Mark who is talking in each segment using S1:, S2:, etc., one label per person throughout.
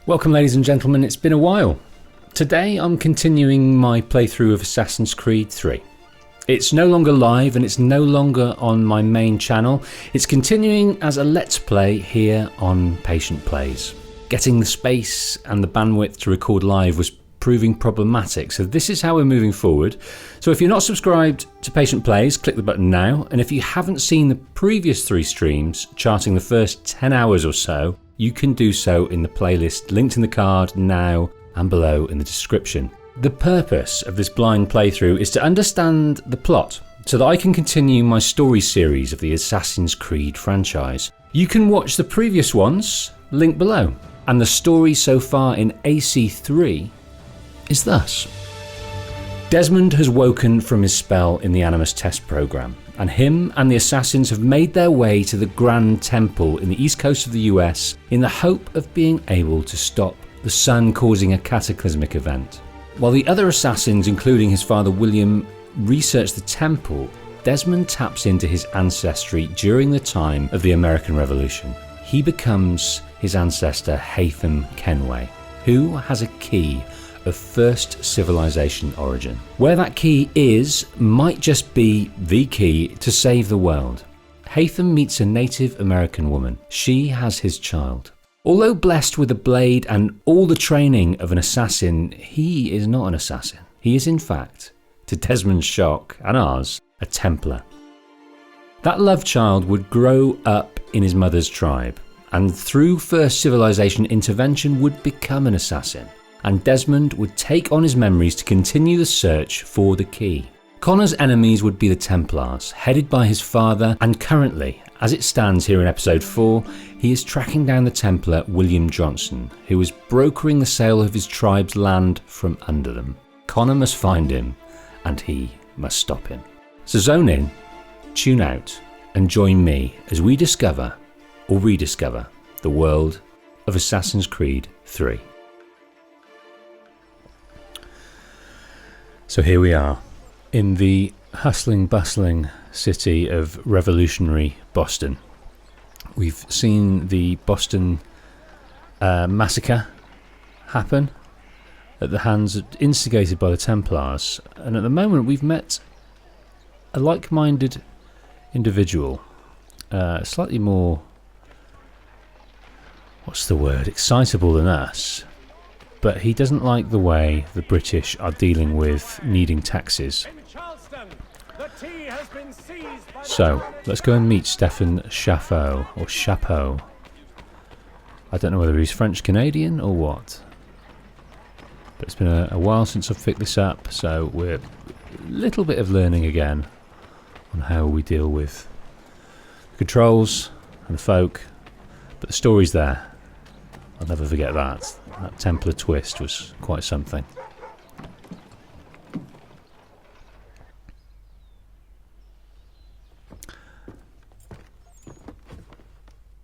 S1: Welcome ladies and gentlemen, it's been a while. Today I'm continuing my playthrough of Assassin's Creed 3. It's no longer live and it's no longer on my main channel. It's continuing as a Let's Play here on Patient Plays. Getting the space and the bandwidth to record live was proving problematic, so this is how we're moving forward. So if you're not subscribed to Patient Plays, click the button now, and if you haven't seen the previous 3 streams charting the first 10 hours or so, you can do so in the playlist linked in the card now and below in the description. The purpose of this blind playthrough is to understand the plot so that I can continue my story series of the Assassin's Creed franchise. You can watch the previous ones, link below, and the story so far in AC3 is thus. Desmond has woken from his spell in the Animus test program, and him and the assassins have made their way to the Grand Temple in the east coast of the US in the hope of being able to stop the sun causing a cataclysmic event. While the other assassins, including his father William, research the temple, Desmond taps into his ancestry during the time of the American Revolution. He becomes his ancestor Haytham Kenway, who has a key of first civilization origin. Where that key is might just be the key to save the world. Haytham meets a Native American woman. She has his child. Although blessed with a blade and all the training of an assassin, he is not an assassin. He is in fact, to Desmond's shock and ours, a Templar. That love child would grow up in his mother's tribe, and through first civilization intervention would become an assassin. And Desmond would take on his memories to continue the search for the key. Connor's enemies would be the Templars, headed by his father, and currently, as it stands here in episode 4, he is tracking down the Templar William Johnson, who is brokering the sale of his tribe's land from under them. Connor must find him, and he must stop him. So zone in, tune out, and join me as we discover, or rediscover, the world of Assassin's Creed 3. So here we are, in the hustling, bustling city of revolutionary Boston. We've seen the Boston massacre happen at the hands instigated by the Templars, and at the moment we've met a like-minded individual, slightly more, excitable than us. But he doesn't like the way the British are dealing with needing taxes. So, let's go and meet Stefan Chapeau, or Chapeau. I don't know whether he's French-Canadian or what. But it's been a while since I've picked this up, so we're a little bit of learning again on how we deal with the controls and the folk. But the story's there. I'll never forget that. That Templar twist was quite something.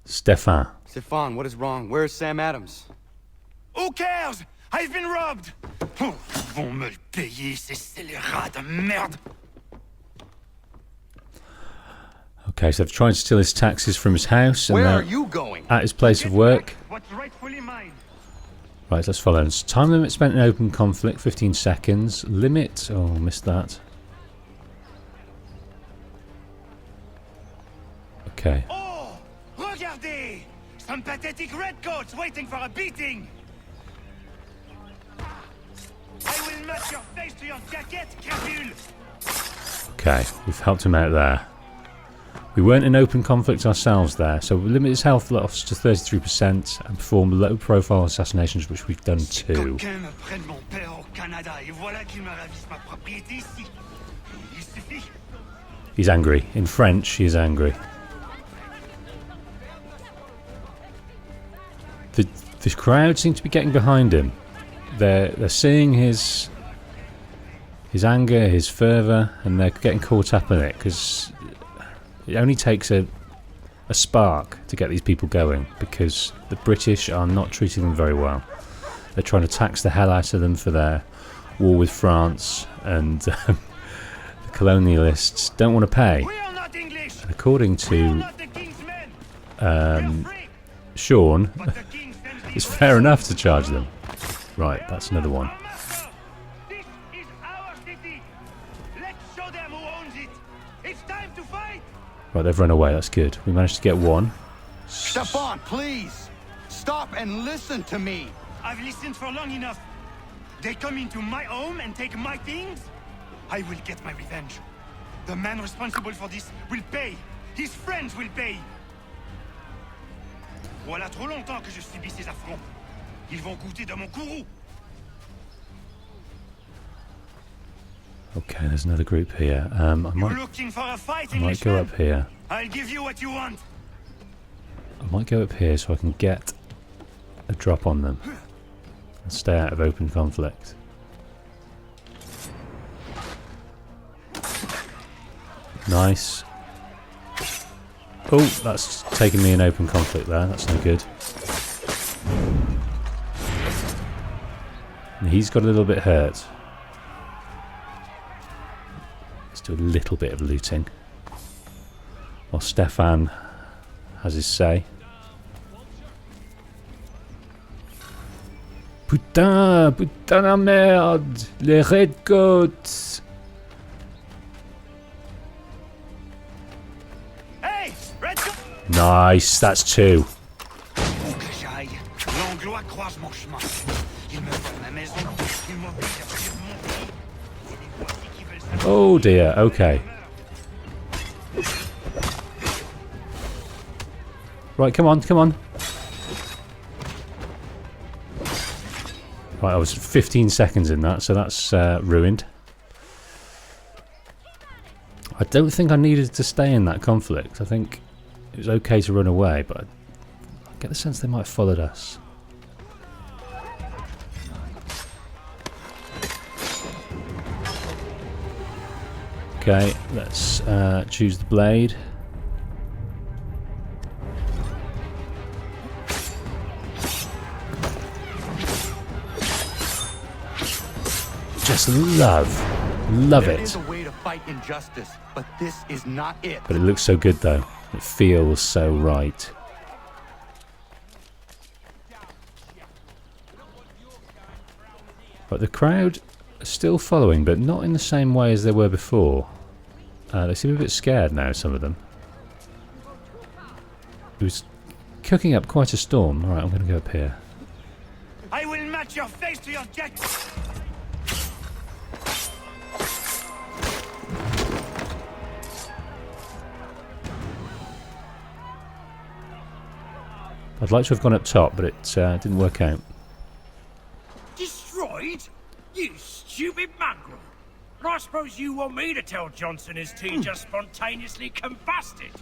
S1: Stefan,
S2: what is wrong? Where is Sam Adams?
S3: Who cares? I've been robbed! Oh, ils vont me le payer, ces scélérats de merde!
S1: Okay, so they've tried to steal his taxes from his house and
S2: where are you going?
S1: At his place of work.
S3: What's rightfully mine?
S1: Right, let's follow. Time limit spent in open conflict, 15 seconds. Limit, oh, missed that. Okay.
S3: Oh, regardez! Some pathetic redcoats waiting for a beating! I will match your face to your jacket, crapule!
S1: Okay, we've helped him out there. We weren't in open conflict ourselves there, so we limit his health loss to 33% and perform low-profile assassinations, which we've done too. He's angry. In French, he is angry. The crowd seem to be getting behind him. They're seeing his anger, his fervour, and they're getting caught up in it, because it only takes a spark to get these people going, because the British are not treating them very well. They're trying to tax the hell out of them for their war with France, and the colonialists don't want to pay. And according to Sean, It's fair enough to charge them. Right, that's another one.
S3: This is our city. Let's show them who owns it. It's time to fight.
S1: Right, they've run away. That's good. We managed to get one.
S2: Stefan, please! Stop and listen to me!
S3: I've listened for long enough. They come into my home and take my things. I will get my revenge. The man responsible for this will pay. His friends will pay. Voilà trop longtemps que je subis ces affronts. Ils vont goûter de mon courroux.
S1: Okay, there's another group here. I
S3: You're
S1: might
S3: looking for a fight,
S1: go
S3: Englishman?
S1: up here.
S3: I'll give you what you want.
S1: I might go up here so I can get a drop on them and stay out of open conflict. Nice. Oh, that's taken me in open conflict there. That's no good. And he's got a little bit hurt. Let's do a little bit of looting while Stefan has his say. Putain, putain la merde, les redcoats.
S3: Hey, Red Coat!
S1: Nice, that's two.
S3: Où que j'aille, l'Anglois croise mon chemin. Il me vole ma maison, il m'oblige à fuir mon pays. C'est des voici qui veulent savoir.
S1: Oh dear, okay. Right, come on, come on. Right, I was 15 seconds in that, so that's ruined. I don't think I needed to stay in that conflict. I think it was okay to run away, but I get the sense they might have followed us. Okay, let's choose the blade. Just love
S2: There
S1: it.
S2: is a way to fight injustice, but this is not it.
S1: But it looks so good though. It feels so right. But the crowd are still following, but not in the same way as they were before. They seem a bit scared now, some of them. It was cooking up quite a storm. Alright, I'm going to go up here.
S3: I will match your face to your jet.
S1: I'd like to have gone up top, but it didn't work out.
S4: Destroyed? You stupid mongrel! And I suppose you want me to tell Johnson his tea just spontaneously combusted?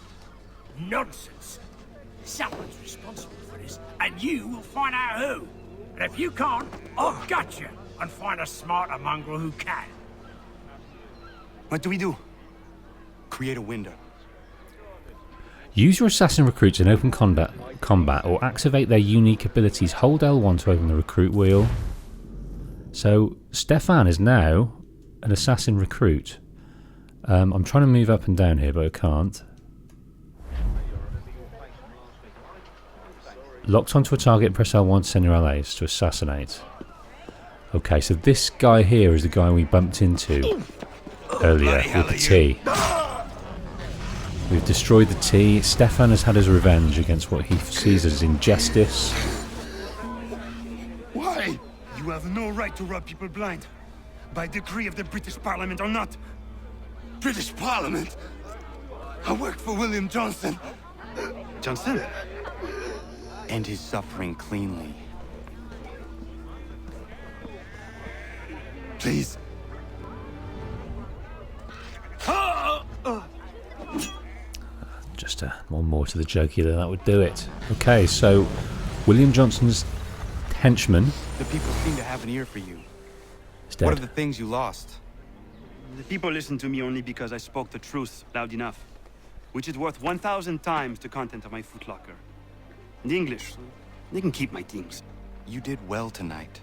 S4: Nonsense! Someone's responsible for this, and you will find out who. And if you can't, I'll gut you and find a smarter mongrel who can.
S2: What do we do? Create a window.
S1: Use your assassin recruits in open combat or activate their unique abilities. Hold L1 to open the recruit wheel. So Stefan is now an assassin recruit. I'm trying to move up and down here, but I can't. Locked onto a target, press L1 to send your allies to assassinate. Okay, so this guy here is the guy we bumped into earlier with the T. We've destroyed the T. Stefan has had his revenge against what he sees as injustice.
S3: Why? You have no right to rob people blind. By decree of the British Parliament or not.
S2: British Parliament? I work for William Johnson.
S3: Johnson?
S2: End his suffering cleanly. Please.
S1: Just one more to the jugular, that would do it. Okay, so William Johnson's henchman
S2: The people seem to have an ear for you.
S1: is
S2: What are
S1: dead.
S2: the things you lost?
S5: The people listen to me only because I spoke the truth loud enough, which is worth 1,000 times the content of my footlocker. The English, they can keep my things.
S2: You did well tonight.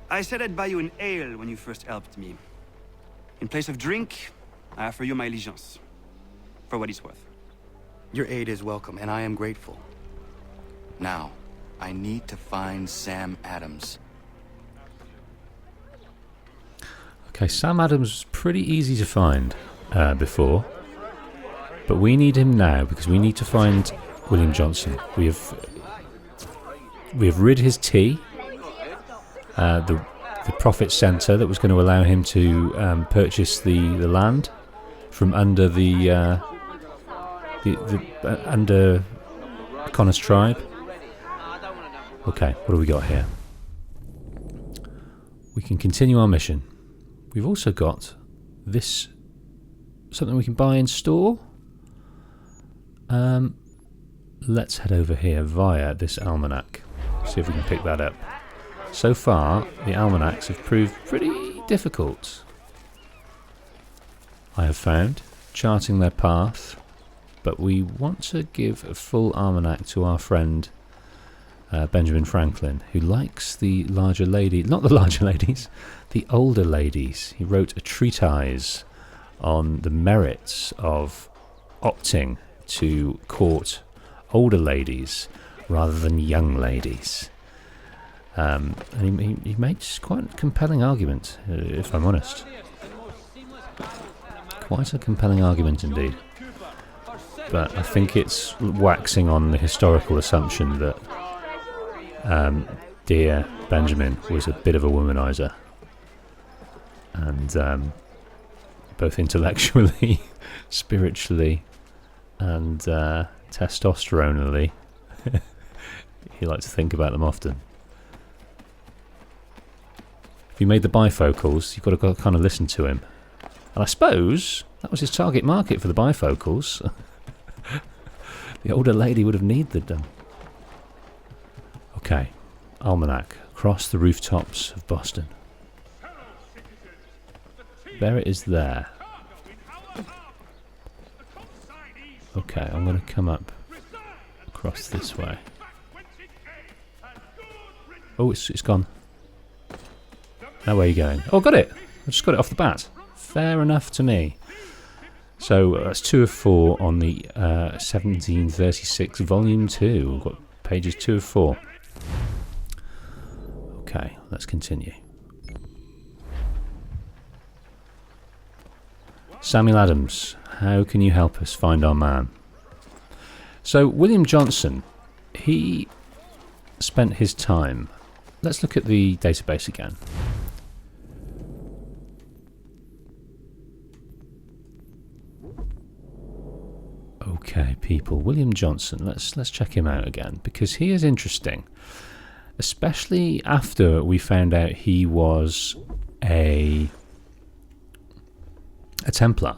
S5: I said I'd buy you an ale when you first helped me. In place of drink, I offer you my allegiance. For what it's worth.
S2: Your aid is welcome, and I am grateful. Now,
S6: I need to find Sam Adams.
S1: Okay, Sam Adams was pretty easy to find before, but we need him now because we need to find William Johnson. We have rid his tea, the profit centre that was going to allow him to purchase the land from under the under Connor's tribe. Okay, what do we got here? We can continue our mission. We've also got this, something we can buy in store. Let's head over here via this almanac. See if we can pick that up. So far, the almanacs have proved pretty difficult. I have found, charting their path, but we want to give a full almanac to our friend Benjamin Franklin, who likes the larger lady, not the larger ladies, the older ladies. He wrote a treatise on the merits of opting to court older ladies rather than young ladies. And he makes quite a compelling argument, if I'm honest. Quite a compelling argument indeed. But I think it's waxing on the historical assumption that dear Benjamin was a bit of a womanizer. And both intellectually, spiritually, and testosteronally, he liked to think about them often. If you made the bifocals, you've got to kind of listen to him. And I suppose that was his target market for the bifocals. The older lady would have needed them. Okay, almanac, across the rooftops of Boston. There it is there. Okay, I'm going to come up across this way. Oh, it's gone. Now where are you going? Oh, got it! I just got it off the bat. Fair enough to me. So that's 2 of 4 on the 1736 Volume 2. We've got pages 2 of 4. Okay, let's continue. Samuel Adams, how can you help us find our man? So William Johnson, he spent his time... Let's look at the database again. Okay, people, William Johnson, let's check him out again, because he is interesting, especially after we found out he was a Templar,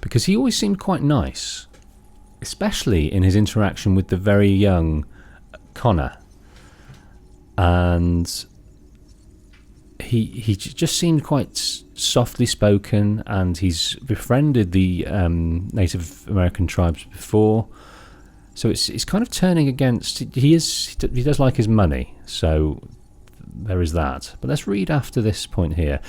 S1: because he always seemed quite nice, especially in his interaction with the very young Connor, and he just seemed quite softly spoken, and he's befriended the Native American tribes before, so it's kind of turning against. He does like his money, so there is that. But let's read after this point here.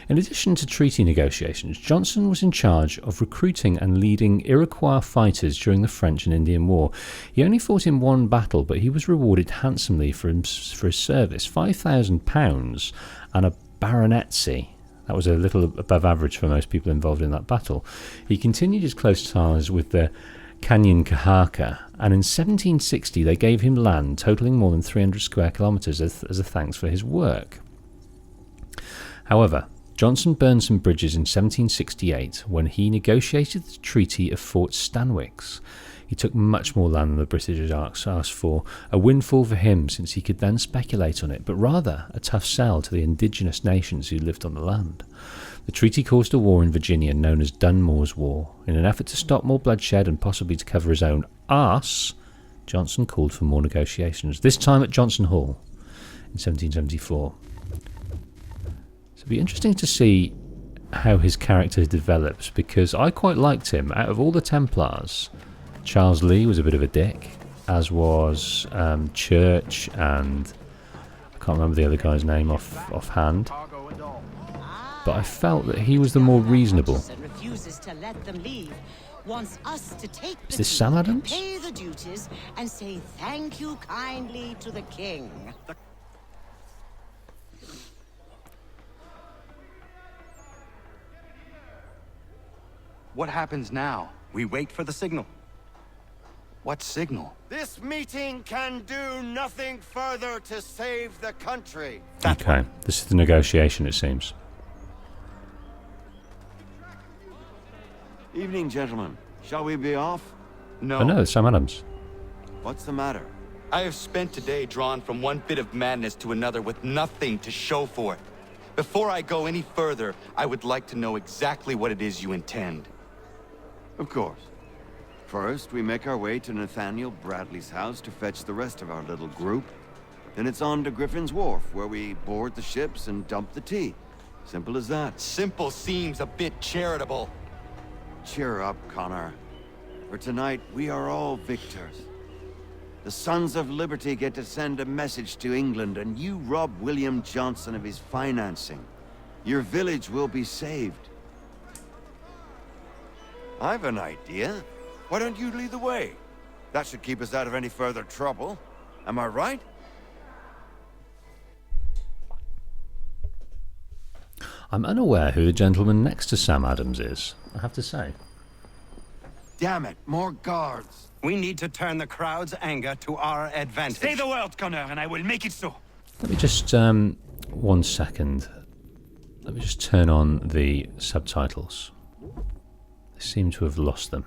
S1: In addition to treaty negotiations, Johnson was in charge of recruiting and leading Iroquois fighters during the French and Indian War. He only fought in one battle, but he was rewarded handsomely for his service, £5,000 and a baronetcy. That was a little above average for most people involved in that battle. He continued his close ties with the Kanyankahaka, and in 1760 they gave him land totaling more than 300 square kilometres as a thanks for his work. However, Johnson burned some bridges in 1768 when he negotiated the Treaty of Fort Stanwix. He took much more land than the British had asked for, a windfall for him since he could then speculate on it, but rather a tough sell to the indigenous nations who lived on the land. The treaty caused a war in Virginia known as Dunmore's War. In an effort to stop more bloodshed and possibly to cover his own arse, Johnson called for more negotiations, this time at Johnson Hall in 1774. So it'll be interesting to see how his character develops, because I quite liked him. Out of all the Templars, Charles Lee was a bit of a dick, as was Church, and I can't remember the other guy's name offhand. But I felt that he was the more reasonable.
S7: Refuses to let them leave. wants us to take
S1: Is
S7: the
S1: this
S7: tea,
S1: Sam Adams?
S7: pay the duties, and say thank you kindly to the king.
S6: What happens now?
S8: We wait for the signal.
S6: What signal?
S2: This meeting can do nothing further to save the country.
S1: Okay, this is the negotiation, it seems.
S2: Evening, gentlemen. Shall we be off?
S6: No.
S1: Oh no, it's Sam Adams.
S2: What's the matter?
S6: I have spent today drawn from one bit of madness to another with nothing to show for it. Before I go any further, I would like to know exactly what it is you intend.
S2: Of course. First, we make our way to Nathaniel Bradley's house to fetch the rest of our little group. Then it's on to Griffin's Wharf, where we board the ships and dump the tea. Simple as that.
S6: Simple seems a bit charitable.
S2: Cheer up, Connor. For tonight, we are all victors. The Sons of Liberty get to send a message to England, and you rob William Johnson of his financing. Your village will be saved. I've an idea. Why don't you lead the way? That should keep us out of any further trouble. Am I right?
S1: I'm unaware who the gentleman next to Sam Adams is, I have to say.
S2: Damn it, more guards.
S8: We need to turn the crowd's anger to our advantage.
S3: Say the word, Connor, and I will make it so.
S1: Let me just, 1 second. Let me just turn on the subtitles. I seem to have lost them.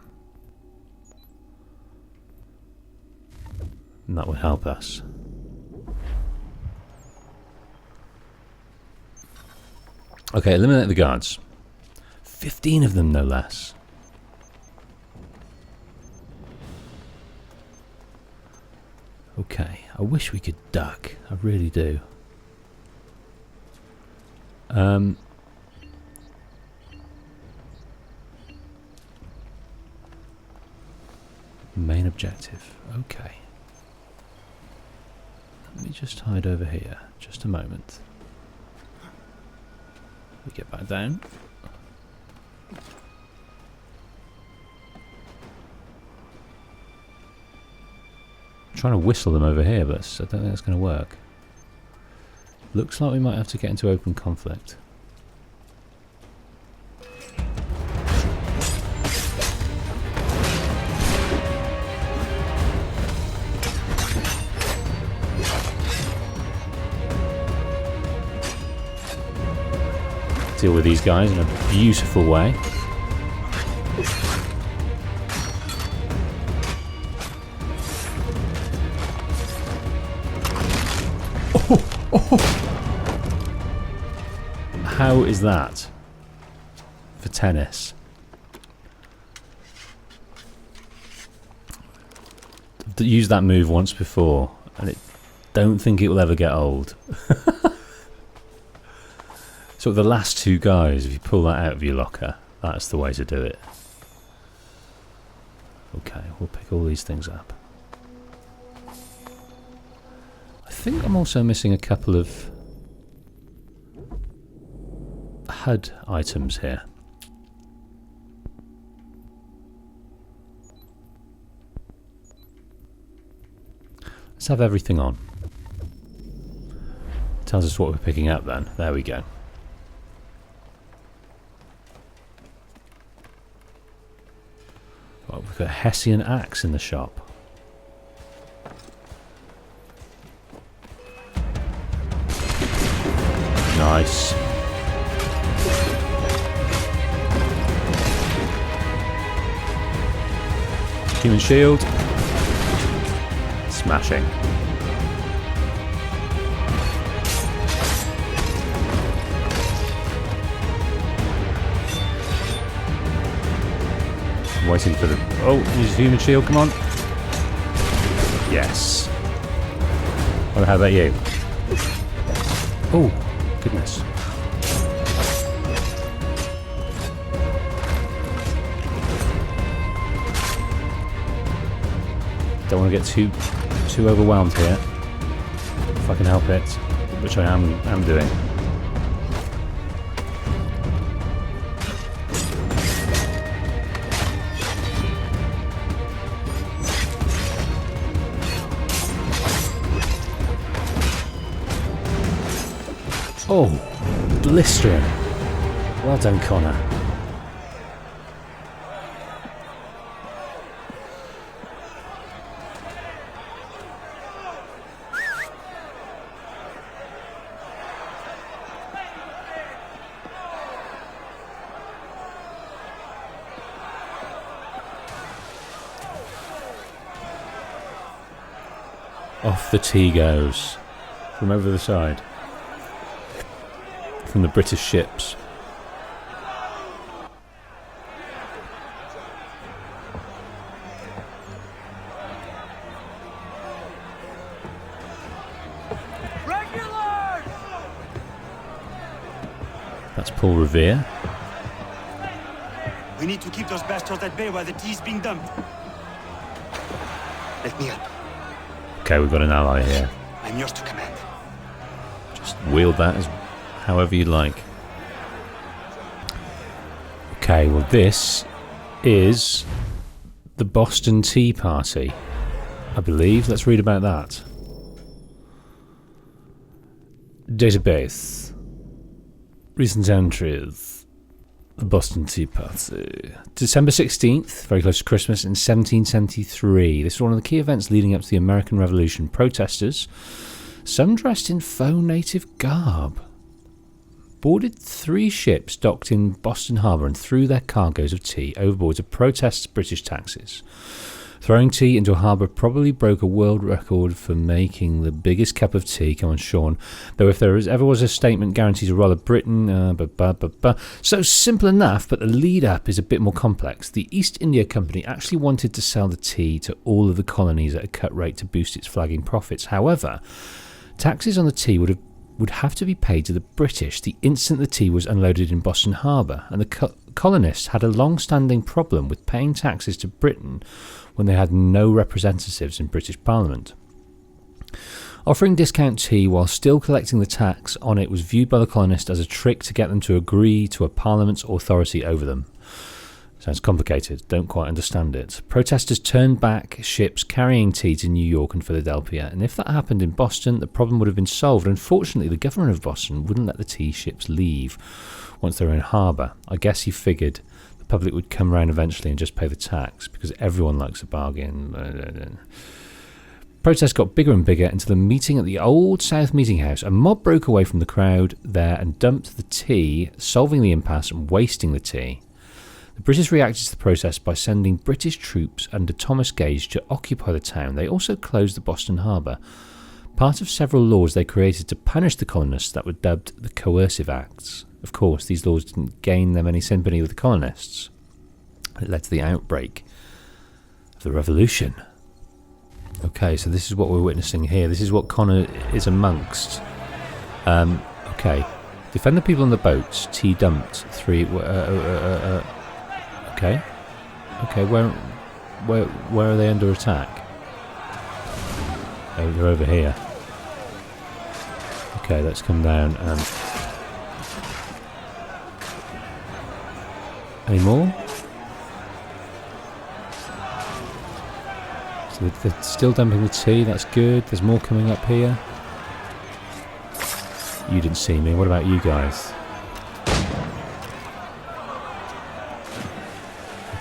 S1: And that would help us. Okay, eliminate the guards. 15 of them, no less. Okay, I wish we could duck. I really do. Main objective. Okay. Let me just hide over here. Just a moment. We get back down. I'm trying to whistle them over here, but I don't think that's going to work. Looks like we might have to get into open conflict. Deal with these guys in a beautiful way. How is that for tennis? I've used that move once before, and I don't think it will ever get old. So the last two guys, if you pull that out of your locker, that's the way to do it. Okay, we'll pick all these things up. I think I'm also missing a couple of HUD items here. Let's have everything on. Tells us what we're picking up then. There we go. Well, we've got a Hessian axe in the shop. Nice. Human shield. Smashing. Waiting for the... Oh, use human shield, come on. Yes. Well, how about you? Oh, goodness. Don't want to get too overwhelmed here. If I can help it, which I am doing. Oh, blistering. Well done, Connor. Off the tea goes. From over the side. From the British ships.
S4: Regulars!
S1: That's Paul Revere.
S5: We need to keep those bastards at bay while the tea is being dumped. Let me help.
S1: Okay, we've got an ally here.
S5: I'm yours to command.
S1: Just wield that as however you like. Okay, well this is the Boston Tea Party, I believe. Let's read about that. Database. Recent entries. The Boston Tea Party. December 16th, very close to Christmas, in 1773. This was one of the key events leading up to the American Revolution. Protesters, some dressed in faux native garb, boarded 3 ships docked in Boston Harbour and threw their cargoes of tea overboard to protest British taxes. Throwing tea into a harbour probably broke a world record for making the biggest cup of tea. Come on, Sean. Though if there ever was a statement guaranteed to roll Britain, So simple enough, but the lead-up is a bit more complex. The East India Company actually wanted to sell the tea to all of the colonies at a cut rate to boost its flagging profits. However, taxes on the tea would have to be paid to the British the instant the tea was unloaded in Boston Harbour, and the colonists had a long-standing problem with paying taxes to Britain when they had no representatives in British Parliament. Offering discount tea while still collecting the tax on it was viewed by the colonists as a trick to get them to agree to a Parliament's authority over them. Sounds complicated, don't quite understand it. Protesters turned back ships carrying tea to New York and Philadelphia, and if that happened in Boston, the problem would have been solved. Unfortunately, the governor of Boston wouldn't let the tea ships leave once they were in harbour. I guess he figured the public would come round eventually and just pay the tax, because everyone likes a bargain. Protests got bigger and bigger until the meeting at the Old South Meeting House. A mob broke away from the crowd there and dumped the tea, solving the impasse and wasting the tea. The British reacted to the protest by sending British troops under Thomas Gage to occupy the town. They also closed the Boston Harbour, part of several laws they created to punish the colonists that were dubbed the Coercive Acts. Of course, these laws didn't gain them any sympathy with the colonists. It led to the outbreak of the Revolution. Okay, so this is what we're witnessing here. This is what Connor is amongst. Okay. Defend the people on the boats. Tea dumped. 3... Okay. Okay, where are they under attack? Oh, they're over here. Okay, let's come down and... Any more? So they're still dumping the tea, that's good. There's more coming up here. You didn't see me, what about you guys?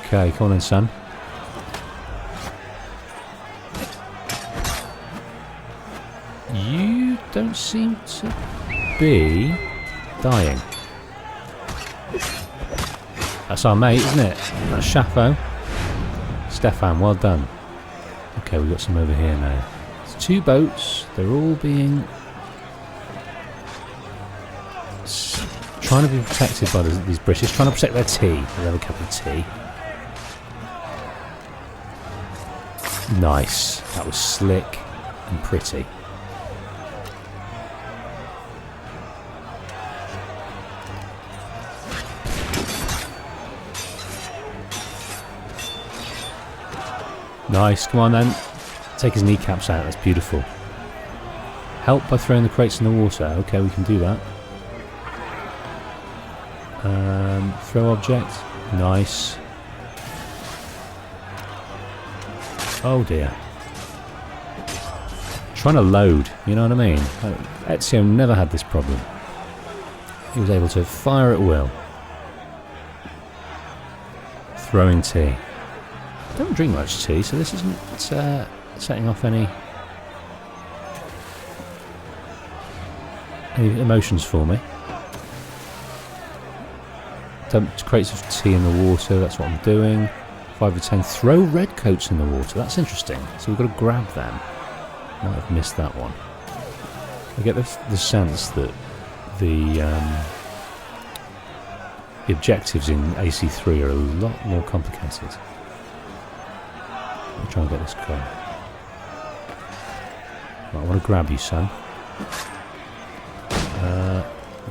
S1: Okay, come on then, son. You don't seem to be dying. That's our mate, isn't it? That's Shafo. Stefan, well done. Okay, we've got some over here now. It's 2 boats. They're all being... trying to be protected by these British. Trying to protect their tea. They have a cup of tea. Nice. That was slick and pretty. Nice, come on then. Take his kneecaps out, that's beautiful. Help by throwing the crates in the water. Okay, we can do that. Throw object. Nice. Oh dear. Trying to load, you know what I mean? Ezio never had this problem. He was able to fire at will. Throwing tea. I don't drink much tea, so this isn't setting off any emotions for me. Dumped crates of tea in the water, that's what I'm doing. 5 of 10. Throw redcoats in the water, that's interesting. So we've got to grab them. Might have missed that one. I get the sense that the objectives in AC3 are a lot more complicated. I'll try and get this car. Right, I want to grab you, son.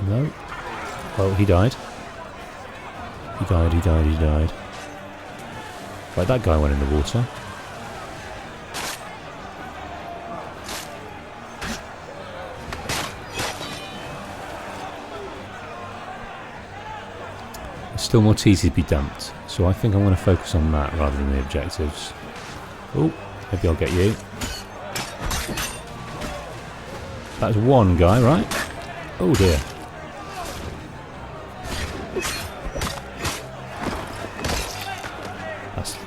S1: No. Oh, he died. He died. Right, that guy went in the water. There's still more tea to be dumped, so I think I'm going to focus on that rather than the objectives. Oh, maybe I'll get you. That's one guy, right? Oh dear.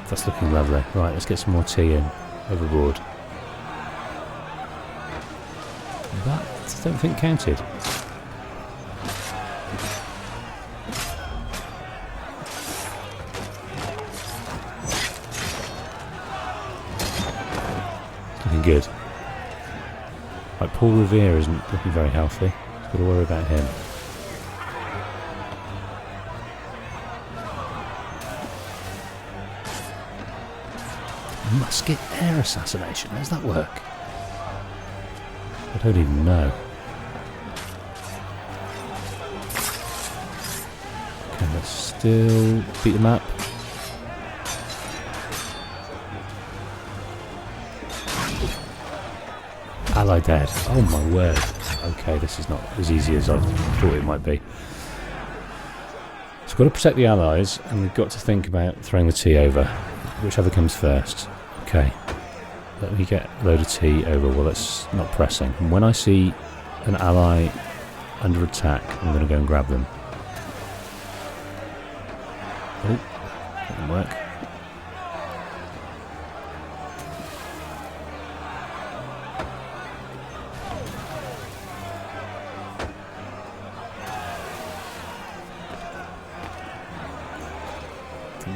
S1: That's looking lovely. Right, let's get some more tea in. Overboard. That I don't think counted. Looking good. Right, Paul Revere isn't looking very healthy. Got to worry about him. Musket air assassination. How does that work? I don't even know. Okay, let's still beat them up. Ally dead. Oh my word. Okay, this is not as easy as I thought it might be. So we've got to protect the allies, and we've got to think about throwing the tea over. Whichever comes first. Okay. Let me get a load of tea over while that's not pressing. And when I see an ally under attack, I'm going to go and grab them. Oh, that didn't work.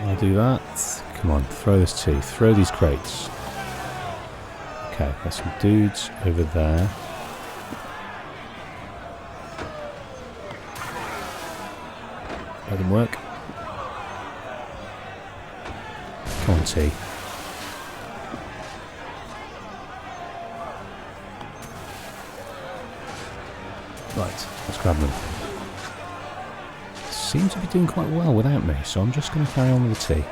S1: I'll do that. Come on, throw this tea. Throw these crates. Okay, there's some dudes over there. Let them work. Come on, tea. Right, let's grab them. Seem to be doing quite well without me, so I'm just going to carry on with the tea.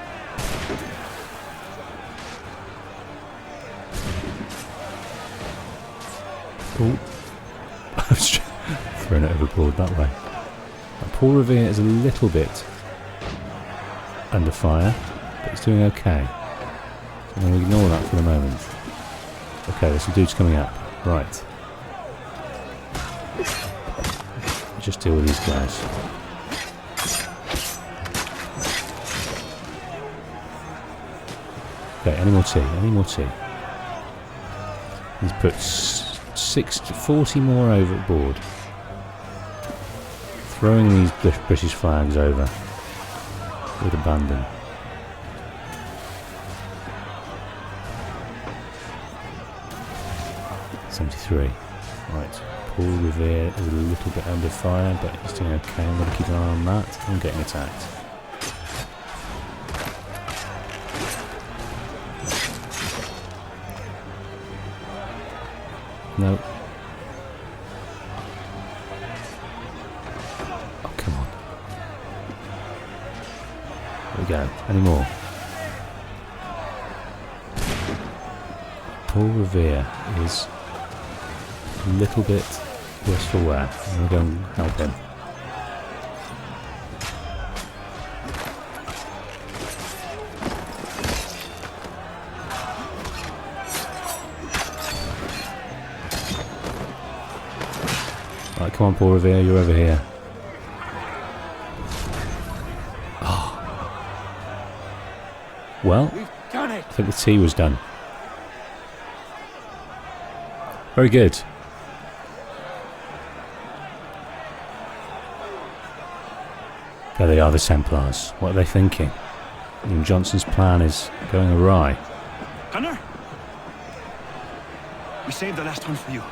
S1: Oh, I was throwing it overboard that way. Paul Revere is a little bit under fire, but he's doing okay. So I'm going to ignore that for the moment. Okay, there's some dudes coming up. Right. Just deal with these guys. Okay, any more tea? Any more tea? He's put 40 more overboard. Throwing these British flags over with abandon. .73. Right, Paul Revere is a little bit under fire, but he's doing okay. I'm going to keep an eye on that. I'm getting attacked. No. Oh, come on. There we go. Any more? Paul Revere is a little bit worse for wear. I'm going to go and help him. Right, come on, Paul Revere, you're over here. Well,
S2: We've done it!
S1: I think the tea was done. Very good. There they are, the Templars. What are they thinking? William Johnson's plan is going awry.
S5: Connor? We saved the last one for you.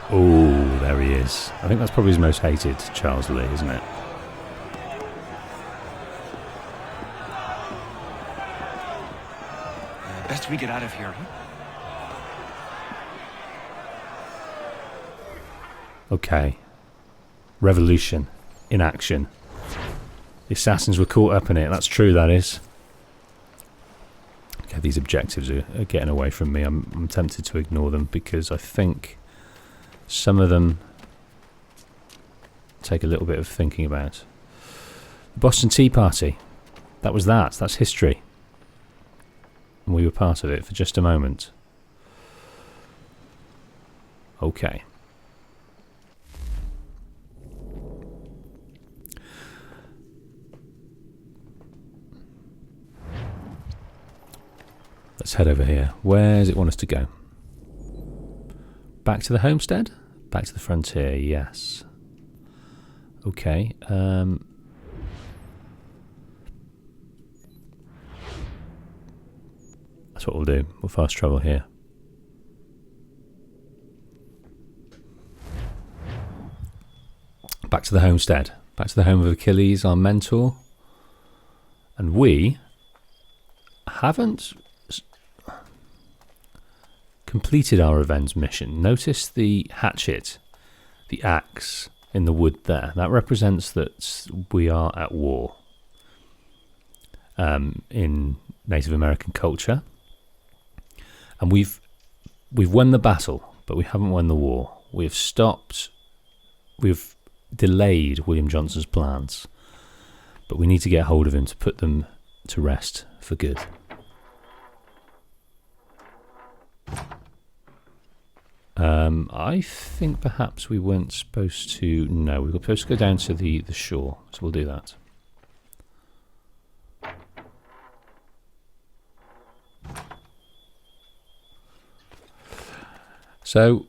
S1: Oh, there he is. I think that's probably his most hated, Charles Lee, isn't it?
S5: Best we get out of here, huh?
S1: Okay. Revolution in action. The assassins were caught up in it. That's true, that is. Okay, these objectives are getting away from me. I'm tempted to ignore them because I think some of them take a little bit of thinking about. The Boston Tea Party. That was that. That's history. And we were part of it for just a moment. Okay. Let's head over here. Where does it want us to go? Back to the homestead? Back to the frontier, yes. Okay. That's what we'll do. We'll fast travel here. Back to the homestead. Back to the home of Achilles, our mentor. And we haven't completed our revenge mission. Notice the hatchet, the axe in the wood there. That represents that we are at war. In Native American culture. And we've won the battle, but we haven't won the war. We've delayed William Johnson's plans, but we need to get hold of him to put them to rest for good. I think perhaps we weren't supposed to... No, we were supposed to go down to the shore, so we'll do that. So,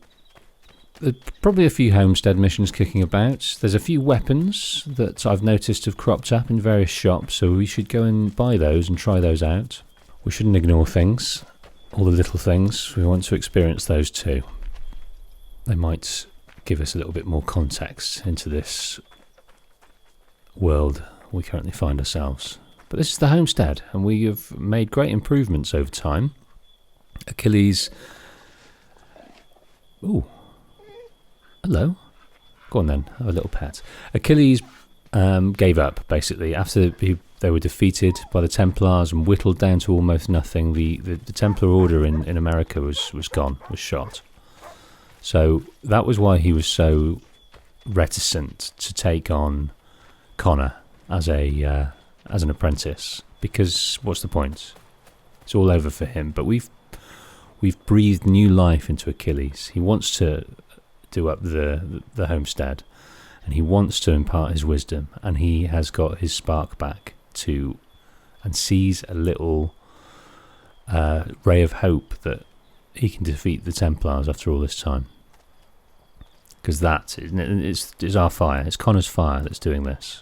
S1: there's probably a few homestead missions kicking about. There's a few weapons that I've noticed have cropped up in various shops, so we should go and buy those and try those out. We shouldn't ignore things, all the little things. We want to experience those too. They might give us a little bit more context into this world we currently find ourselves. But this is the homestead, and we have made great improvements over time. Achilles... Ooh. Hello. Go on then, have a little pet. Achilles gave up, basically. After they were defeated by the Templars and whittled down to almost nothing, the Templar Order in America was gone, was shot. So that was why he was so reticent to take on Connor as an apprentice. Because what's the point? It's all over for him. But we've breathed new life into Achilles. He wants to do up the homestead, and he wants to impart his wisdom, and he has got his spark back and sees a little ray of hope that he can defeat the Templars after all this time. Because that is our fire. It's Connor's fire that's doing this.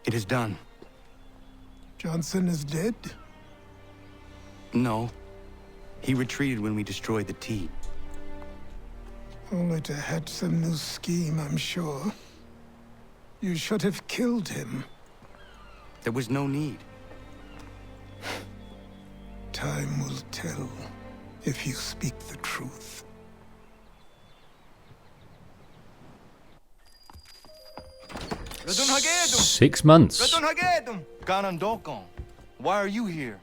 S5: It is done.
S9: Johnson is dead?
S5: No. He retreated when we destroyed the tea.
S9: Only to hatch some new scheme, I'm sure. You should have killed him.
S5: There was no need.
S9: Time will tell if you speak the truth.
S6: Radunhageddon!
S1: 6 months.
S6: Radunhageddon! Ganondokon, why are you here?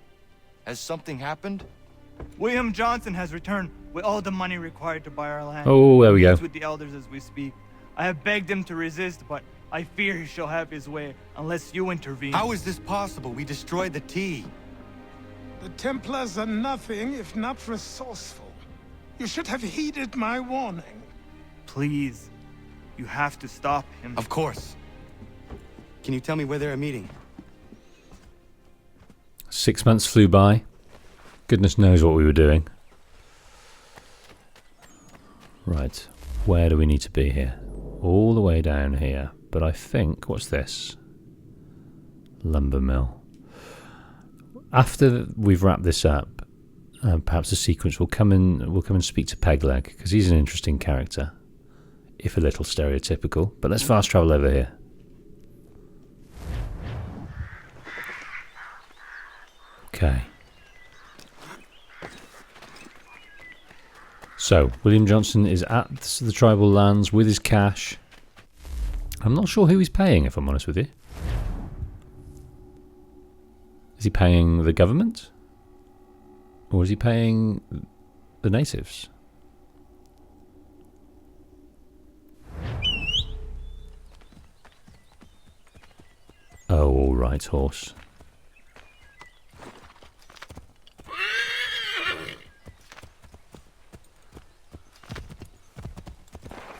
S6: Has something happened?
S10: William Johnson has returned with all the money required to buy our land.
S1: Oh, there we
S10: He
S1: go.
S10: meets with the elders as we speak. I have begged him to resist, but I fear he shall have his way unless you intervene.
S6: How is this possible? We destroyed the tea.
S9: The Templars are nothing if not resourceful. You should have heeded my warning.
S10: Please, you have to stop him.
S6: Of course. Can you tell me where they're meeting?
S1: 6 months flew by. Goodness knows what we were doing. Right, where do we need to be here? All the way down here. But I think, what's this? Lumber mill. After we've wrapped this up, perhaps the sequence will come in. We'll come and speak to Pegleg because he's an interesting character, if a little stereotypical. But let's fast travel over here. Okay. So, William Johnson is at the tribal lands with his cash. I'm not sure who he's paying, if I'm honest with you. Is he paying the government? Or is he paying the natives? Oh, all right, horse.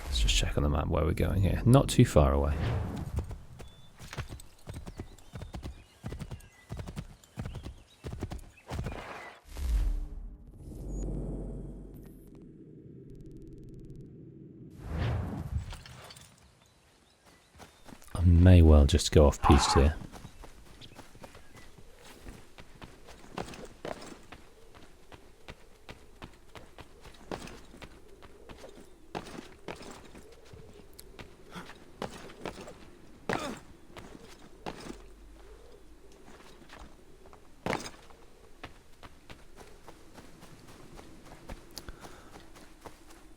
S1: Let's just check on the map where we're going here. Not too far away. I may well just go off piste here.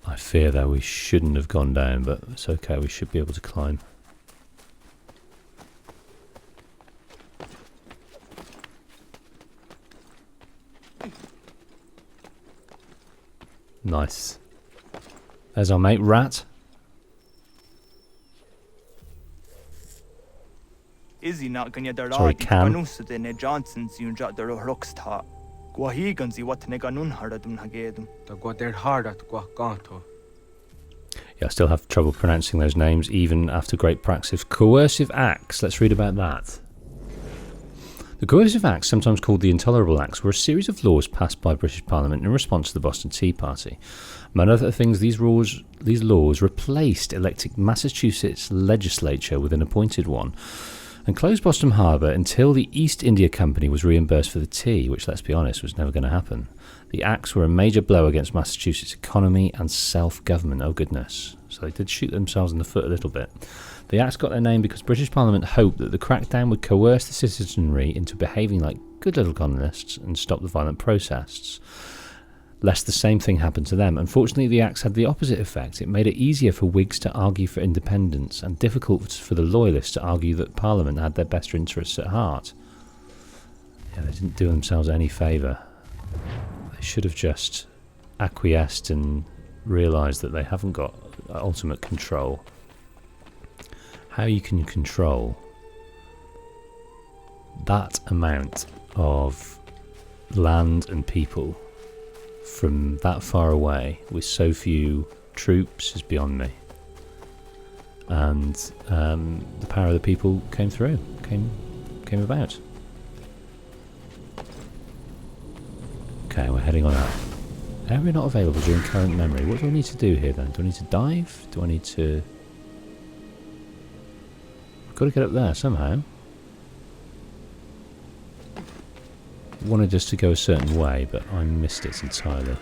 S1: I fear that we shouldn't have gone down, but it's okay, we should be able to climb. Nice. There's our mate Rat.
S10: Izzy not gonna
S1: Sorry, Cam.
S10: Johnson's you the rockstar. Guahigansi what neganun haradum hagedum. The guader hardat guaganto.
S1: Yeah, I still have trouble pronouncing those names, even after great practice. Coercive Acts. Let's read about that. The Coercive Acts, sometimes called the Intolerable Acts, were a series of laws passed by British Parliament in response to the Boston Tea Party. Among other things, these laws replaced elected Massachusetts legislature with an appointed one, and closed Boston Harbour until the East India Company was reimbursed for the tea, which, let's be honest, was never going to happen. The Acts were a major blow against Massachusetts' economy and self-government. Oh, goodness. So they did shoot themselves in the foot a little bit. The Acts got their name because British Parliament hoped that the crackdown would coerce the citizenry into behaving like good little colonists and stop the violent protests, lest the same thing happened to them. Unfortunately, the Acts had the opposite effect. It made it easier for Whigs to argue for independence and difficult for the Loyalists to argue that Parliament had their best interests at heart. Yeah, they didn't do themselves any favour. They should have just acquiesced and realised that they haven't got ultimate control. How you can control that amount of land and people from that far away with so few troops is beyond me. And the power of the people came came about. Okay, we're heading on out. Area not available during current memory. What do I need to do here then? Do I need to dive? Do I need to... I've got to get up there somehow. I wanted us to go a certain way, but I missed it entirely.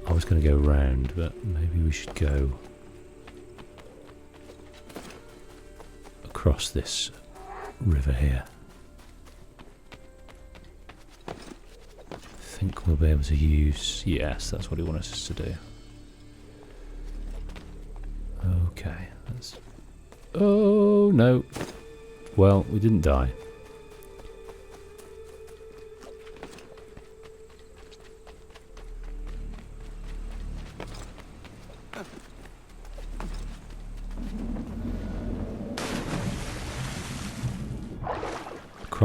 S1: I was going to go round, but maybe we should go across this river here. I think we'll be able to use... Yes, that's what he wants us to do. Okay. That's... Oh, no. Well, we didn't die.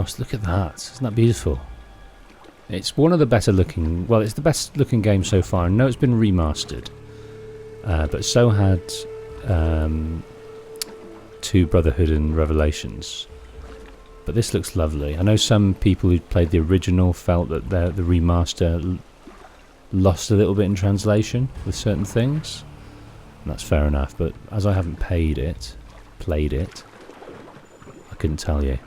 S1: across. Look at that. Isn't that beautiful? It's one of the better looking... Well, it's the best looking game so far. I know it's been remastered. But so had 2 Brotherhood and Revelations. But this looks lovely. I know some people who played the original felt that the remaster lost a little bit in translation with certain things. And that's fair enough, but as I haven't played it, I couldn't tell you.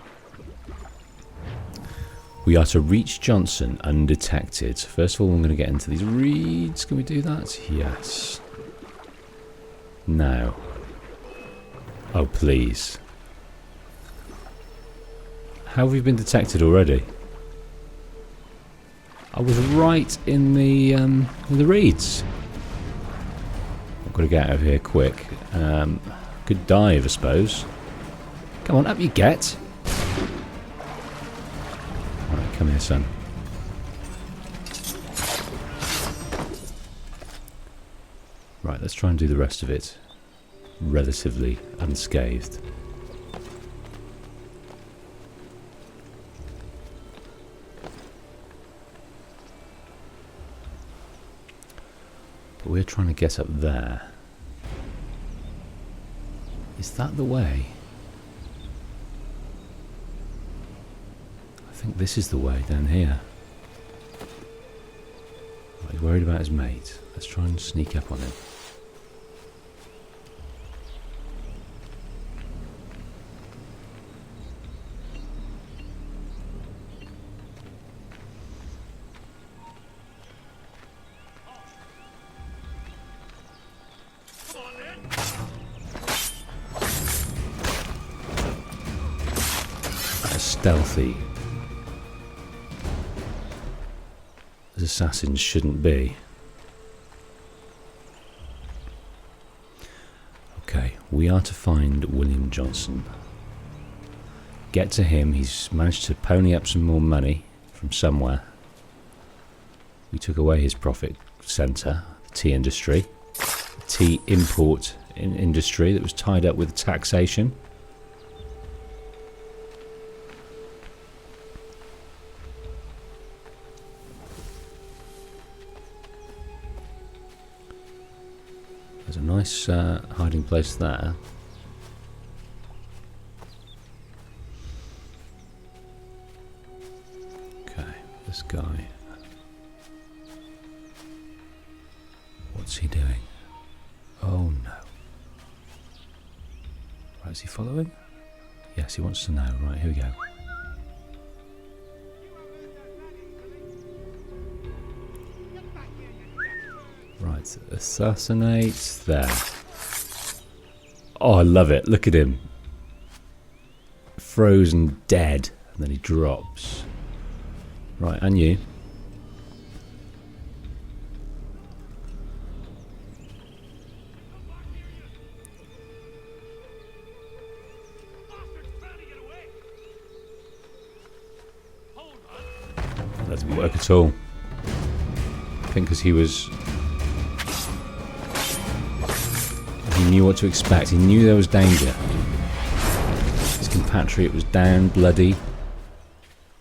S1: We are to reach Johnson undetected. First of all, I'm going to get into these reads. Can we do that? Yes. Now. Oh, please. How have we been detected already? I was right in the reads. I've got to get out of here quick. Good dive, I suppose. Come on, up you get. Alright, come here, son. Right, let's try and do the rest of it relatively unscathed. But we're trying to get up there. Is that the way? I think this is the way down here. Oh, he's worried about his mate. Let's try and sneak up on him. Stealthy as assassins shouldn't be. Okay, we are to find William Johnson. Get to him. He's managed to pony up some more money from somewhere. We took away his profit centre, the tea industry, the tea import industry that was tied up with taxation. There's a nice hiding place there. Okay, this guy. What's he doing? Oh no. Right, is he following? Yes, he wants to know. Right, here we go. Right, assassinate there. Oh, I love it. Look at him. Frozen dead. And then he drops. Right, and you. That didn't work at all. I think because he knew what to expect. He knew there was danger. His compatriot was down, bloody,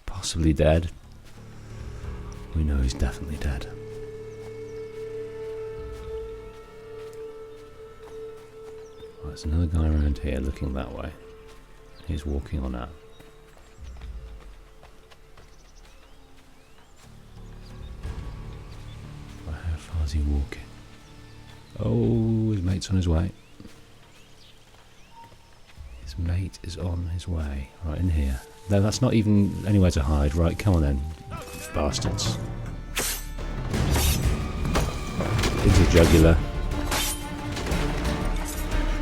S1: possibly dead. We know he's definitely dead. Right, there's another guy around here looking that way. He's walking on up. Right, how far is he walking? Oh, his mate's on his way. His mate is on his way. Right, in here. No, that's not even anywhere to hide. Right, come on then, bastards. Into the jugular.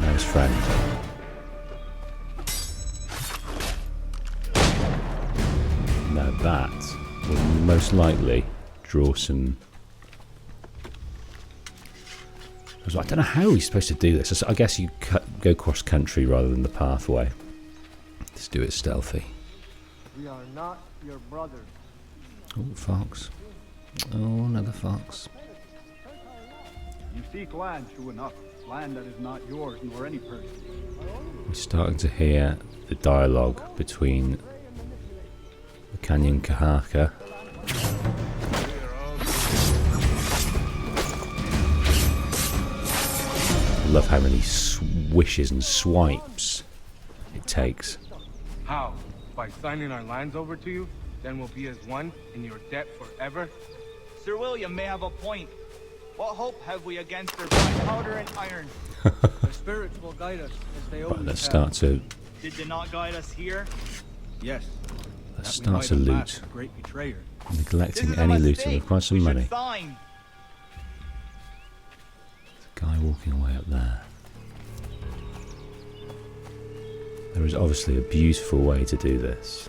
S1: Now his friend. Now that will most likely draw some... I don't know how he's supposed to do this. I guess you go cross country rather than the pathway. Let's do it stealthy.
S11: We are not your brothers.
S1: Oh, fox. Oh, another fox.
S11: You seek land, true enough. Land that is not yours nor any person.
S1: We're starting to hear the dialogue between The Canyon Kahaka. I love how many swishes and swipes it takes.
S12: How? By signing our lands over to you? Then we'll be as one in your debt forever?
S10: Sir William may have a point. What hope have we against their gunpowder and iron?
S12: The spirits will guide us as they always
S1: Right, let's start to...
S10: Did they not guide us here?
S12: Yes.
S1: Let's start to loot.
S12: Great betrayer.
S1: Neglecting any loot will require some money.
S10: Sign.
S1: There's a guy walking away up there. There is obviously a beautiful way to do this.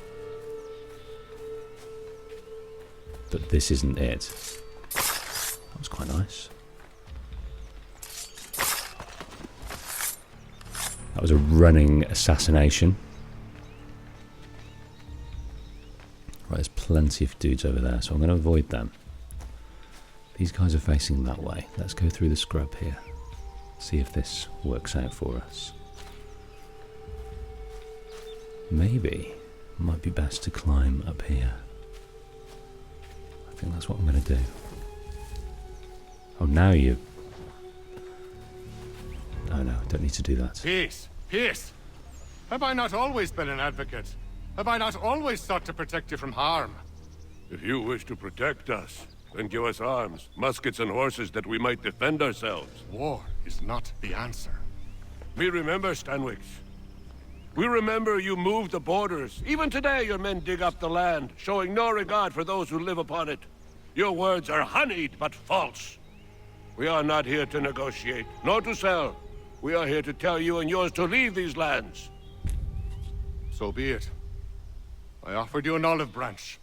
S1: But this isn't it. That was quite nice. That was a running assassination. Right, there's plenty of dudes over there, so I'm going to avoid them. These guys are facing that way. Let's go through the scrub here. See if this works out for us. Maybe it might be best to climb up here. I think that's what I'm going to do. Oh, now you... Oh no, don't need to do that.
S13: Peace! Peace! Have I not always been an advocate? Have I not always sought to protect you from harm?
S14: If you wish to protect us, then give us arms, muskets and horses that we might defend ourselves.
S13: War is not the answer.
S14: We remember, Stanwix. We remember you moved the borders. Even today your men dig up the land, showing no regard for those who live upon it. Your words are honeyed, but false. We are not here to negotiate, nor to sell. We are here to tell you and yours to leave these lands.
S13: So be it. I offered you an olive branch,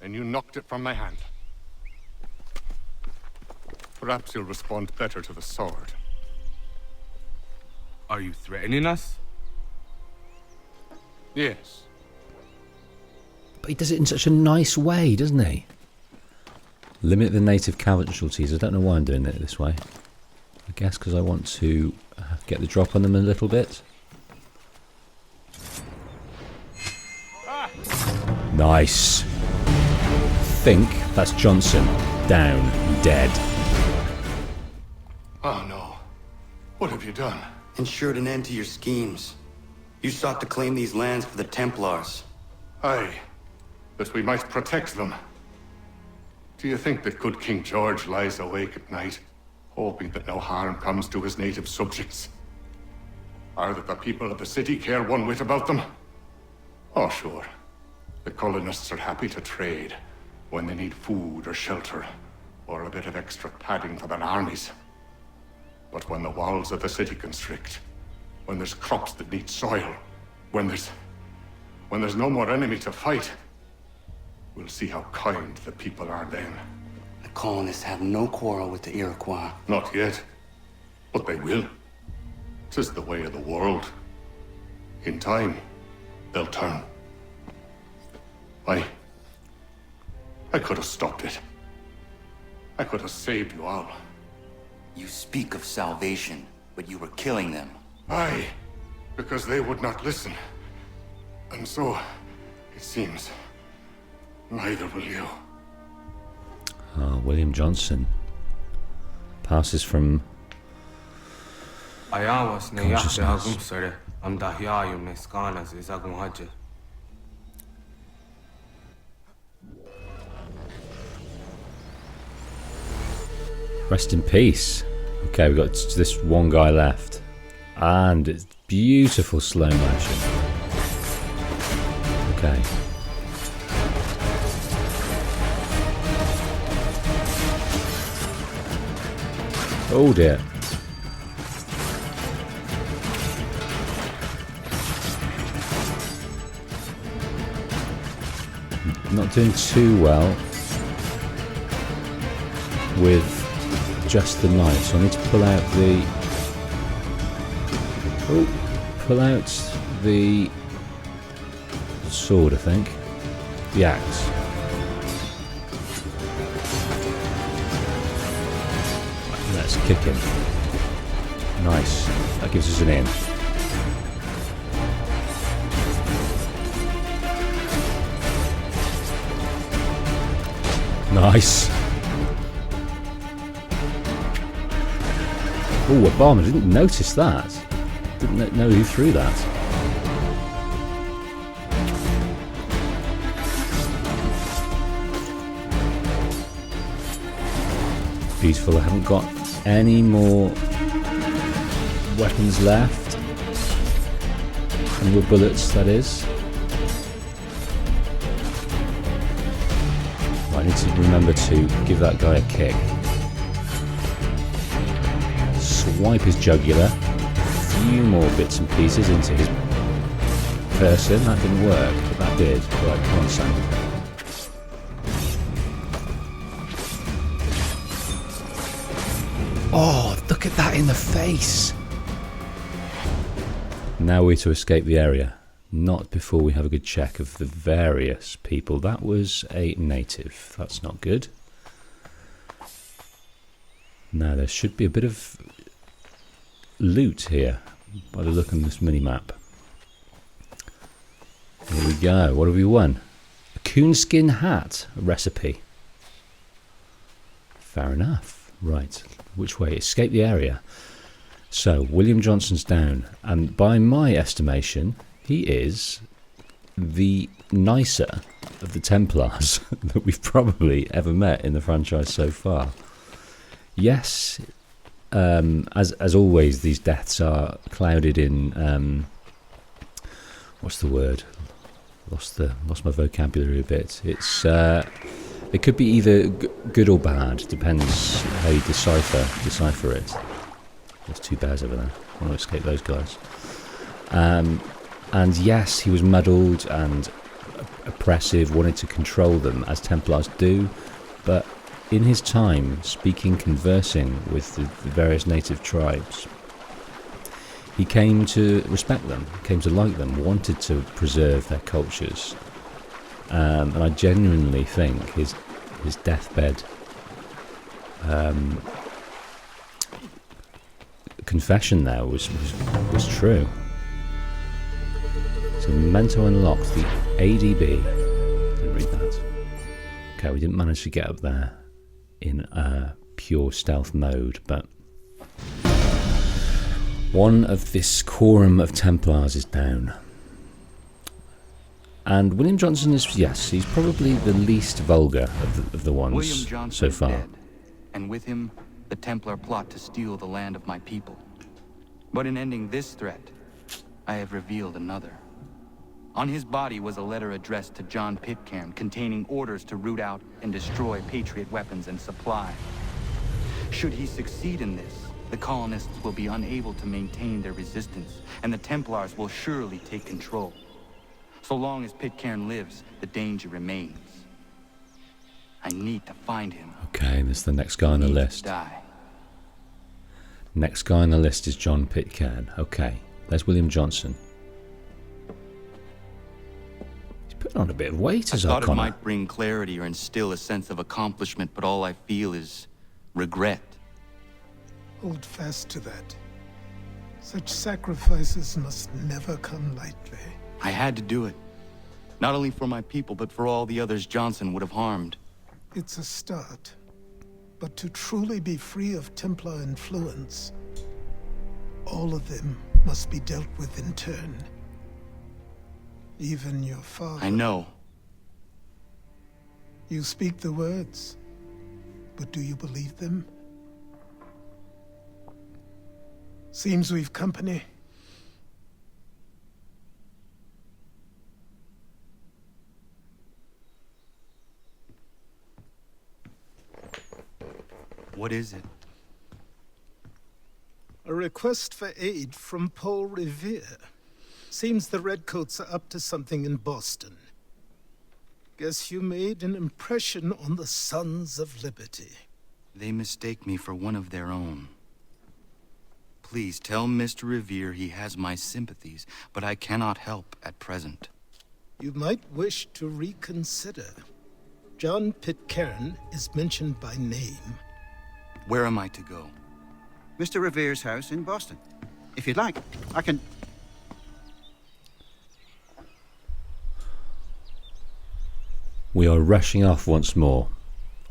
S13: and you knocked it from my hand. Perhaps you'll respond better to the sword.
S12: Are you threatening us?
S13: Yes.
S1: But he does it in such a nice way, doesn't he? Limit the native casualties. I don't know why I'm doing it this way. I guess because I want to get the drop on them a little bit. Nice. Think that's Johnson. Down. Dead.
S13: Oh no. What have you done?
S6: Ensured an end to your schemes. You sought to claim these lands for the Templars.
S13: Aye. That we might protect them. Do you think that good King George lies awake at night, hoping that no harm comes to his native subjects? Or that the people of the city care one whit about them? Oh, sure. The colonists are happy to trade when they need food or shelter, or a bit of extra padding for their armies. But when the walls of the city constrict, when there's crops that need soil, when there's no more enemy to fight, we'll see how kind the people are then.
S6: The colonists have no quarrel with the Iroquois.
S13: Not yet, but they will. 'Tis the way of the world. In time, they'll turn. I could have stopped it. I could have saved you all.
S6: You speak of salvation, but you were killing them.
S13: Aye, because they would not listen. And so, it seems, neither will you.
S1: William Johnson passes from consciousness. Rest in peace. Okay, we've got this one guy left. And it's beautiful slow motion. Okay. Oh dear. Not doing too well with just the knife, so I need to pull out the sword, I think. The axe. Let's kick him. Nice. That gives us an in. Nice. Oh, a bomb. I didn't notice that. Didn't know who threw that. Beautiful. I haven't got any more weapons left. Any more bullets, that is. Right, I need to remember to give that guy a kick. Swipe his jugular. A few more bits and pieces into his person. That didn't work, but that did. Right, come on, Sam. Oh, look at that in the face! Now we're to escape the area. Not before we have a good check of the various people. That was a native. That's not good. Now there should be a bit of loot here by the look on this mini-map. Here we go. What have we won? A coonskin hat recipe. Fair enough. Right. Which way? Escape the area. So, William Johnson's down. And by my estimation, he is the nicer of the Templars that we've probably ever met in the franchise so far. Yes, as always, these deaths are clouded in... what's the word? Lost my vocabulary a bit. It's... it could be either good or bad, depends how you decipher it. There's two bears over there. I want to escape those guys. And yes, he was muddled and oppressive, wanted to control them, as Templars do, but in his time, conversing with the various native tribes, he came to respect them, came to like them, wanted to preserve their cultures. And I genuinely think his deathbed confession there was true. So Memento unlocked the ADB. Didn't read that. Okay, we didn't manage to get up there in pure stealth mode, but one of this quorum of Templars is down. And William Johnson is, yes, he's probably the least vulgar of the ones
S6: William Johnson
S1: so far.
S6: is dead, and with him, the Templar plot to steal the land of my people. But in ending this threat, I have revealed another. On his body was a letter addressed to John Pitcairn containing orders to root out and destroy Patriot weapons and supply. Should he succeed in this, the colonists will be unable to maintain their resistance, and the Templars will surely take control. So long as Pitcairn lives, the danger remains. I need to find him.
S1: Okay, this is the next guy on the list. Next guy on the list is John Pitcairn. Okay, there's William Johnson. He's putting on a bit of weight as
S6: I thought
S1: O'Connor.
S6: it might bring clarity or instill a sense of accomplishment, but all I feel is regret.
S9: Hold fast to that. Such sacrifices must never come lightly.
S6: I had to do it. Not only for my people, but for all the others Johnson would have harmed.
S9: It's a start. But to truly be free of Templar influence, all of them must be dealt with in turn. Even your father.
S6: I know.
S9: You speak the words, but do you believe them? Seems we've company.
S6: What is it?
S9: A request for aid from Paul Revere. Seems the Redcoats are up to something in Boston. Guess you made an impression on the Sons of Liberty.
S6: They mistake me for one of their own. Please tell Mr. Revere he has my sympathies, but I cannot help at present.
S9: You might wish to reconsider. John Pitcairn is mentioned by name.
S6: Where am I to go?
S15: Mr. Revere's house in Boston. If you'd like, I can...
S1: We are rushing off once more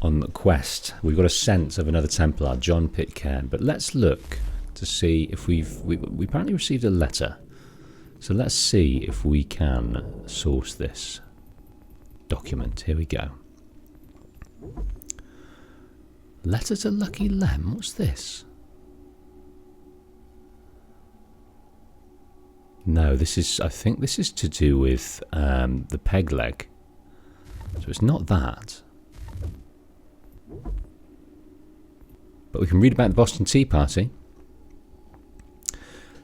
S1: on the quest. We've got a sense of another Templar, John Pitcairn, but let's look to see if we apparently received a letter. So let's see if we can source this document. Here we go. Letter to Lucky Lem. What's this? No, this is. I think this is to do with the peg leg. So it's not that. But we can read about the Boston Tea Party.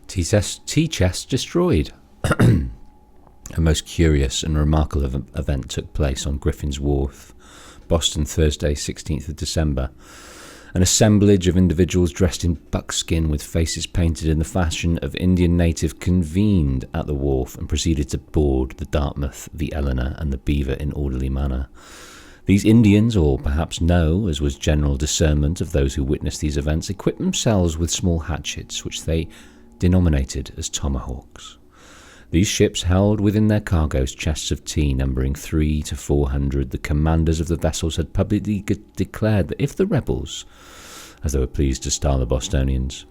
S1: Tea chest destroyed. A most curious and remarkable event took place on Griffin's Wharf, Boston, Thursday, 16th of December. An assemblage of individuals dressed in buckskin with faces painted in the fashion of Indian native convened at the wharf and proceeded to board the Dartmouth, the Eleanor and the Beaver in orderly manner. These Indians, or perhaps no, as was general discernment of those who witnessed these events, equipped themselves with small hatchets, which they denominated as tomahawks. These ships held within their cargoes chests of tea numbering 300 to 400. The commanders of the vessels had publicly declared that if the rebels, as they were pleased to style the Bostonians,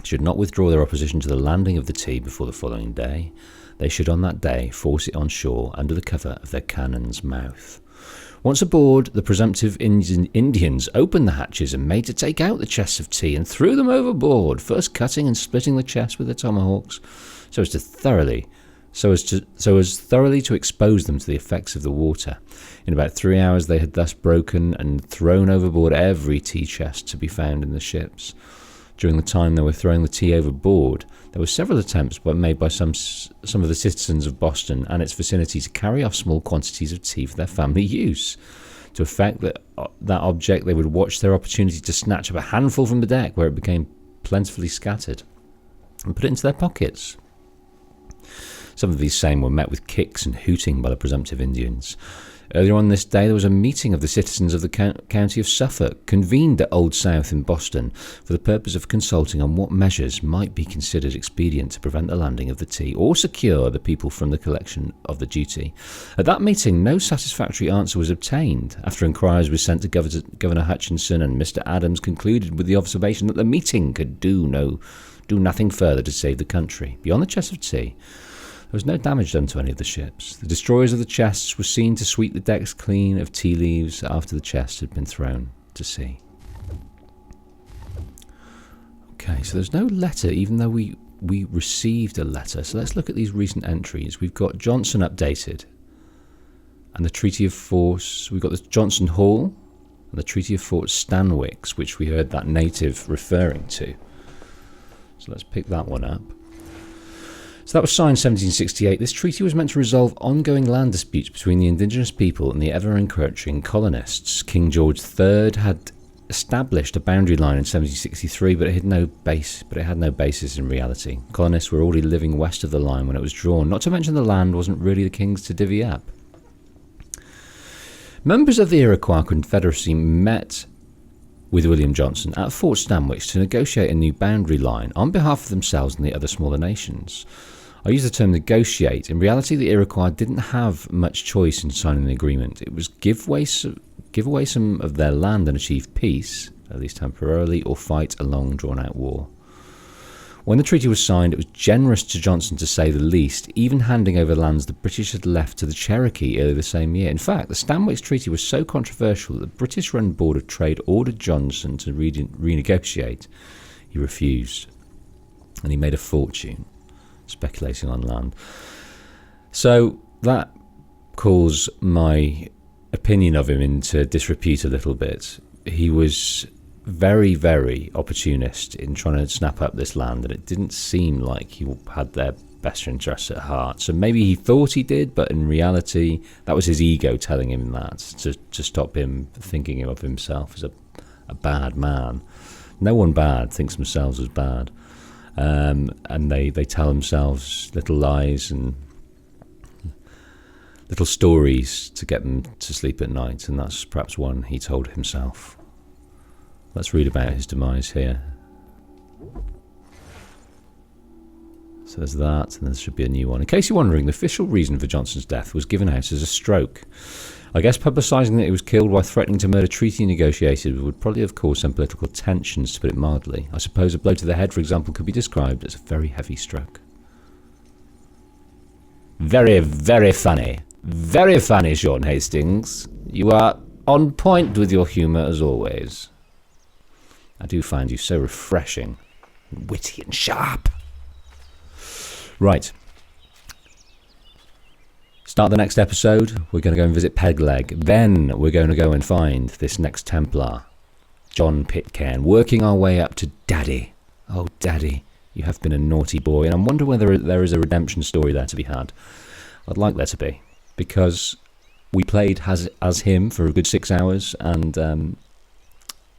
S1: should not withdraw their opposition to the landing of the tea before the following day, they should on that day force it on shore under the cover of their cannon's mouth. Once aboard, the presumptive Indians opened the hatches and made to take out the chests of tea and threw them overboard, first cutting and splitting the chests with their tomahawks, so as thoroughly to expose them to the effects of the water. In about 3 hours they had thus broken and thrown overboard every tea chest to be found in the ships. During the time they were throwing the tea overboard, there were several attempts made by some of the citizens of Boston and its vicinity to carry off small quantities of tea for their family use. To effect that object, they would watch their opportunity to snatch up a handful from the deck where it became plentifully scattered and put it into their pockets. Some of these same were met with kicks and hooting by the presumptive Indians. Earlier on this day, there was a meeting of the citizens of the county of Suffolk, convened at Old South in Boston, for the purpose of consulting on what measures might be considered expedient to prevent the landing of the tea, or secure the people from the collection of the duty. At that meeting, no satisfactory answer was obtained. After inquiries were sent to Governor Hutchinson, and Mr. Adams concluded with the observation that the meeting could do nothing further to save the country. Beyond the chest of tea, there was no damage done to any of the ships. The destroyers of the chests were seen to sweep the decks clean of tea leaves after the chests had been thrown to sea. Okay, so there's no letter, even though we received a letter. So let's look at these recent entries. We've got Johnson updated, and the Treaty of Force. We've got the Johnson Hall, and the Treaty of Fort Stanwix, which we heard that native referring to. So let's pick that one up. So that was signed 1768. This treaty was meant to resolve ongoing land disputes between the indigenous people and the ever-encroaching colonists. King George III had established a boundary line in 1763, but it had no basis in reality. Colonists were already living west of the line when it was drawn, not to mention the land wasn't really the king's to divvy up. Members of the Iroquois Confederacy met with William Johnson at Fort Stanwix to negotiate a new boundary line on behalf of themselves and the other smaller nations. I use the term negotiate. In reality, the Iroquois didn't have much choice in signing the agreement. It was give away some of their land and achieve peace, at least temporarily, or fight a long, drawn-out war. When the treaty was signed, it was generous to Johnson to say the least, even handing over lands the British had left to the Cherokee earlier the same year. In fact, the Stanwix Treaty was so controversial that the British-run Board of Trade ordered Johnson to renegotiate. He refused, and he made a fortune speculating on land. So that calls my opinion of him into disrepute a little bit. He was very, very opportunist in trying to snap up this land, and it didn't seem like he had their best interests at heart. So maybe he thought he did, but in reality, that was his ego telling him that, to stop him thinking of himself as a bad man. No one bad thinks themselves as bad. And they tell themselves little lies and little stories to get them to sleep at night, and that's perhaps one he told himself. Let's read about his demise here. So there's that, and there should be a new one. In case you're wondering, the official reason for Johnson's death was given out as a stroke. I guess publicising that he was killed while threatening to murder treaty negotiators would probably have caused some political tensions, to put it mildly. I suppose a blow to the head, for example, could be described as a very heavy stroke. Very, very funny. Very funny, Sean Hastings. You are on point with your humour as always. I do find you so refreshing, witty and sharp. Right. Start the next episode, we're going to go and visit Pegleg. Then we're going to go and find this next Templar, John Pitcairn, working our way up to Daddy. Oh, Daddy, you have been a naughty boy. And I wonder whether there is a redemption story there to be had. I'd like there to be, because we played as him for a good 6 hours, and,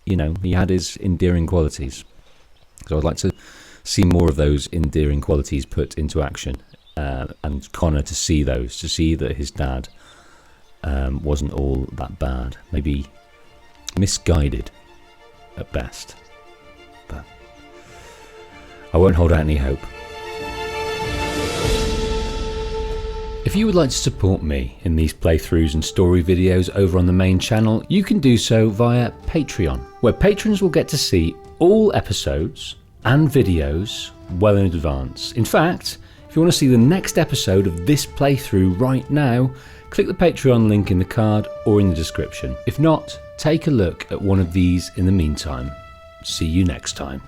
S1: you know, he had his endearing qualities. So I'd like to see more of those endearing qualities put into action. And Connor to see those, to see that his dad wasn't all that bad. Maybe misguided at best. But I won't hold out any hope. If you would like to support me in these playthroughs and story videos over on the main channel, you can do so via Patreon, where patrons will get to see all episodes and videos well in advance. In fact, if you want to see the next episode of this playthrough right now, click the Patreon link in the card or in the description. If not, take a look at one of these in the meantime. See you next time.